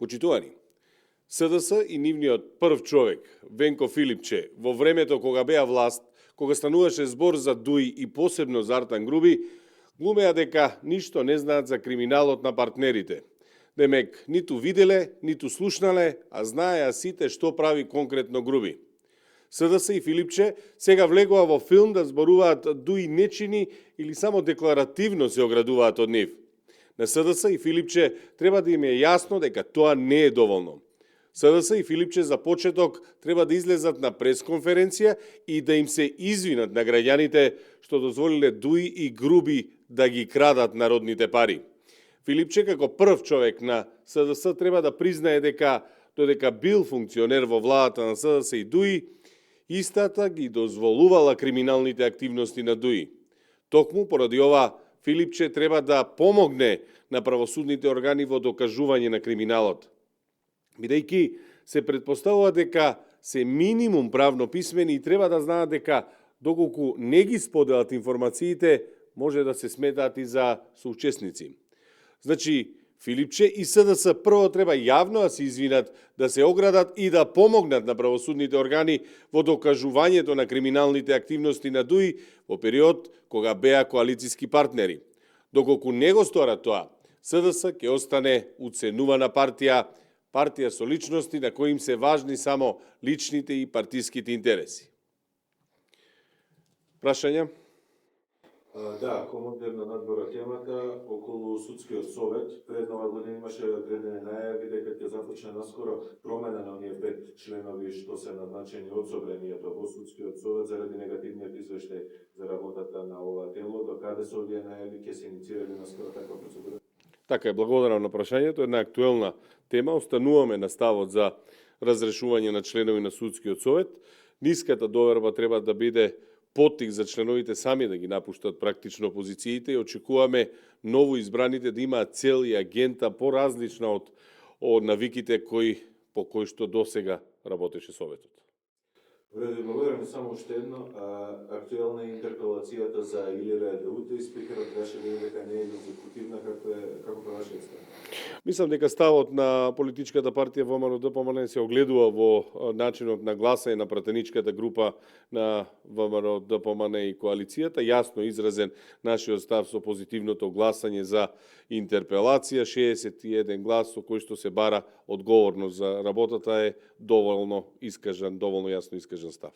Почитувани, СДС и нивниот прв човек, Венко Филипче, во времето кога беа власт, кога стануваше збор за Дуи и посебно за Артан Груби, глумеа дека ништо не знаат за криминалот на партнерите. Демек, ниту виделе, ниту слушнале, а знаеа сите што прави конкретно Груби. СДС и Филипче сега влегува во филм да зборуваат Дуи нечини или само декларативно се оградуваат од нив. На СДС и Филипче треба да им е јасно дека тоа не е доволно. СДС и Филипче за почеток треба да излезат на пресконференција и да им се извинат на граѓаните што дозволиле Дуи и Груби да ги крадат народните пари. Филипче како прв човек на СДС треба да признае дека додека бил функционер во владата на СДС и Дуи, истата ги дозволувала криминалните активности на Дуи. Токму поради ова Филипче треба да помогне на правосудните органи во докажување на криминалот. Бидејќи се претпоставува дека се минимум правно писмени и треба да знаат дека доколку не ги споделат информациите, може да се сметаат и за соучесници. Значи, Филипче и СДС прво треба јавно да се извинат, да се оградат и да помогнат на правосудните органи во докажувањето на криминалните активности на Дуи во период кога беа коалициски партнери. Доколку не го сторат тоа, СДС ќе остане уценувана партија, партија со личности на кои им се важни само личните и партиските интереси. Прашања? Да, коментар на надбора темата околу судскиот совет. Пред нова година имаше одредени најави дека ќе започне наскоро промена на оние 5 членови што се назначени од собранието во судскиот совет заради негативниот извештај за работата на ова тело. До каде се овие најави, ќе се инициирали наскоро таква процедура? Така е, благодарам на прашањето. Една актуелна тема. Остануваме на ставот за разрешување на членови на судскиот совет. Ниската доверба треба да биде поттик за членовите сами да ги напуштат практично позициите и очекуваме ново избраните да имаат цел и агента поразлична од навиките по кои што досега работеше Советот. Вреди, благодарам само уште едно. Актуелна интерпелацијата за Илира Деуте и спикерот беше дека не е екзекутивна, како по вашиот став? Мислам дека ставот на политичката партија ВМРО-ДПМН се огледува во начинот на гласање на пратеничката група на ВМРО-ДПМН и коалицијата. Јасно изразен нашиот став со позитивното гласање за интерпелација. 61 глас со кој што се бара одговорност за работата е доволно јасно искажан став.